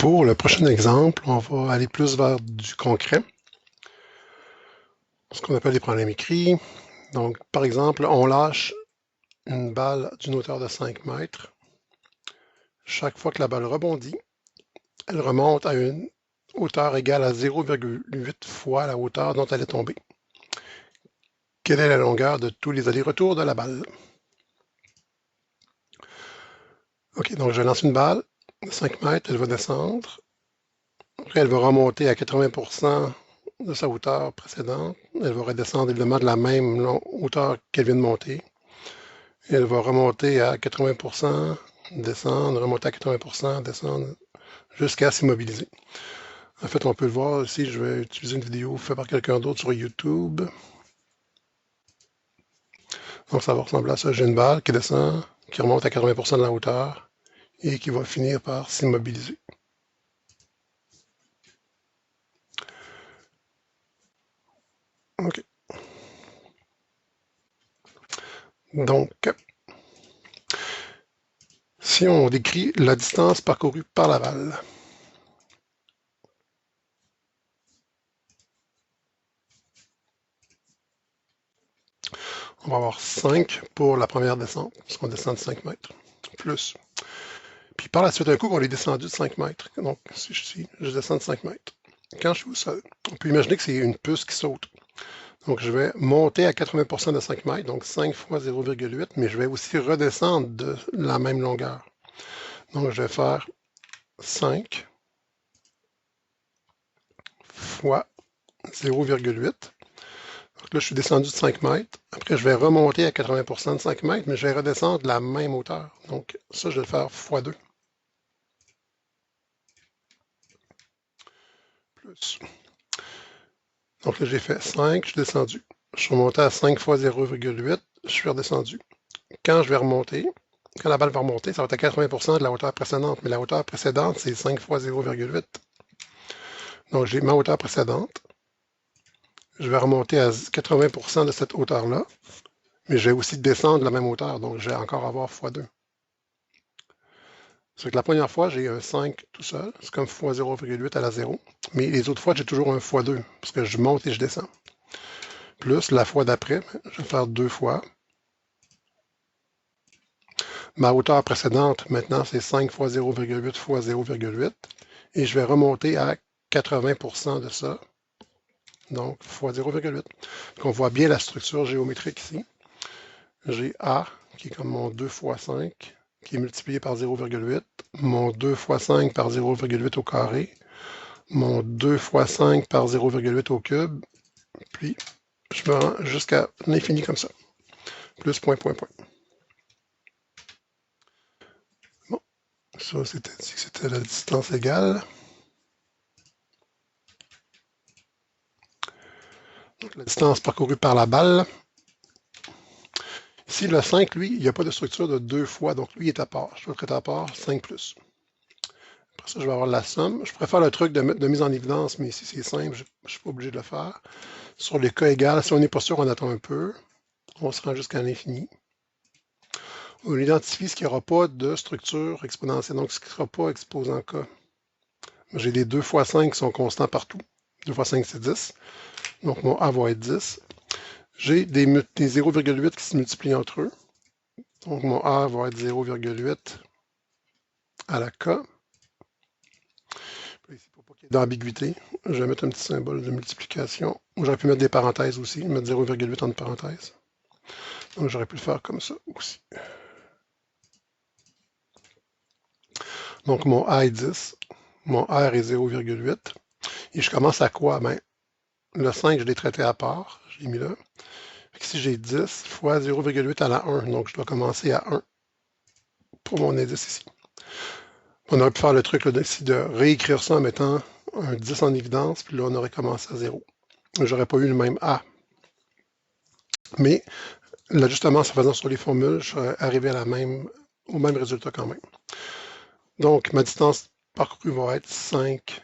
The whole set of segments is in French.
Pour le prochain exemple, on va aller plus vers du concret, ce qu'on appelle les problèmes écrits. Donc, par exemple, on lâche une balle d'une hauteur de 5 mètres. Chaque fois que la balle rebondit, elle remonte à une hauteur égale à 0,8 fois la hauteur dont elle est tombée. Quelle est la longueur de tous les allers-retours de la balle? OK, donc je lance une balle de 5 mètres, elle va descendre. Après, elle va remonter à 80% de sa hauteur précédente. Elle va redescendre évidemment de la même hauteur qu'elle vient de monter. Elle va remonter à 80%, descendre, remonter à 80%, descendre, jusqu'à s'immobiliser. En fait, on peut le voir ici, je vais utiliser une vidéo faite par quelqu'un d'autre sur YouTube. Donc ça va ressembler à ça. J'ai une balle qui descend, qui remonte à 80% de la hauteur et qui va finir par s'immobiliser. OK. Donc, si on décrit la distance parcourue par la balle, on va avoir 5 pour la première descente, parce qu'on descend de 5 mètres, plus. Puis par la suite, un coup, on est descendu de 5 mètres. Donc, si je descends de 5 mètres. Quand je suis au sol, on peut imaginer que c'est une puce qui saute. Donc, je vais monter à 80% de 5 mètres, donc 5 fois 0,8, mais je vais aussi redescendre de la même longueur. Donc, je vais faire 5 fois 0,8. Donc là, je suis descendu de 5 mètres. Après, je vais remonter à 80% de 5 mètres, mais je vais redescendre de la même hauteur. Donc, ça, je vais le faire fois 2. Plus. Donc là, j'ai fait 5, je suis descendu. Je suis remonté à 5 fois 0,8, je suis redescendu. Quand je vais remonter, quand la balle va remonter, ça va être à 80% de la hauteur précédente, mais la hauteur précédente, c'est 5 fois 0,8. Donc j'ai ma hauteur précédente. Je vais remonter à 80% de cette hauteur-là, mais je vais aussi descendre de la même hauteur, donc je vais encore avoir x2. C'est que la première fois, j'ai un 5 tout seul, c'est comme fois 0,8 à la 0, mais les autres fois, j'ai toujours un x2, parce que je monte et je descends. Plus la fois d'après, je vais faire 2 fois. Ma hauteur précédente, maintenant, c'est 5 fois 0,8 fois 0,8. Et je vais remonter à 80% de ça. Donc, fois 0,8. Donc, on voit bien la structure géométrique ici. J'ai A, qui est comme mon 2 fois 5, qui est multiplié par 0,8. Mon 2 fois 5 par 0,8 au carré. Mon 2 fois 5 par 0,8 au cube. Puis, je me rends jusqu'à l'infini comme ça. Plus point, point, point. Bon, ça, c'était dit que c'était la distance égale. Donc, la distance parcourue par la balle. Ici, le 5, lui, il n'y a pas de structure de 2 fois, donc lui, il est à part. Je vais le à part, 5 plus. Après ça, je vais avoir la somme. Je préfère le truc de mise en évidence, mais ici, c'est simple, je ne suis pas obligé de le faire. Sur les cas égales, si on n'est pas sûr, on attend un peu. On se rend jusqu'à l'infini. On identifie ce qui n'aura pas de structure exponentielle, donc ce qui ne sera pas exposant K. J'ai les 2 fois 5 qui sont constants partout. 2 fois 5, c'est 10. Donc, mon A va être 10. J'ai des 0,8 qui se multiplient entre eux. Donc, mon A va être 0,8 à la K. Ici, pour pas qu'il y ait d'ambiguïté, je vais mettre un petit symbole de multiplication. J'aurais pu mettre des parenthèses aussi, mettre 0,8 entre parenthèses. Donc, j'aurais pu le faire comme ça aussi. Donc, mon A est 10. Mon R est 0,8. Et je commence à quoi? Ben, le 5, je l'ai traité à part. Je l'ai mis là. Ici, j'ai 10 fois 0,8 à la 1. Donc, je dois commencer à 1 pour mon indice ici. On aurait pu faire le truc là, ici de réécrire ça en mettant un 10 en évidence, puis là, on aurait commencé à 0. J'aurais pas eu le même A. Mais l'ajustement en se faisant sur les formules, je serais arrivé à au même résultat quand même. Donc, ma distance parcourue va être 5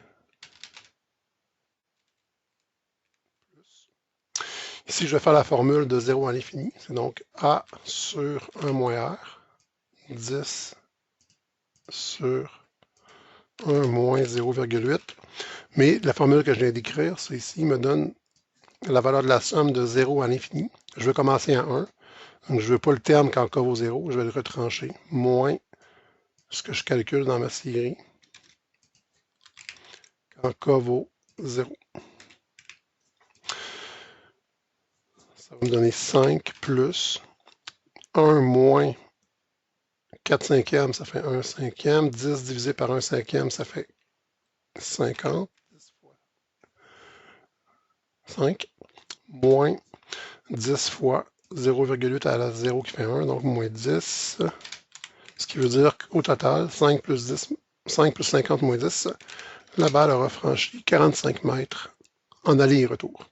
plus. Ici, je vais faire la formule de 0 à l'infini. C'est donc A sur 1 moins R, 10 sur 1 moins 0,8. Mais la formule que je viens d'écrire, c'est ici, il me donne la valeur de la somme de 0 à l'infini. Je veux commencer à 1. Donc, je ne veux pas le terme quand k vaut 0. Je vais le retrancher. Moins ce que je calcule dans ma série quand k vaut 0. Ça va me donner 5 plus 1 moins 4 cinquièmes, ça fait 1 cinquième. 10 divisé par 1 cinquième, ça fait 50. 10 fois 5. Moins 10 fois 0,8 à la 0 qui fait 1, donc moins 10. Ce qui veut dire qu'au total, 5 plus 10, 5 plus 50 moins 10, la balle aura franchi 45 mètres en aller et retour.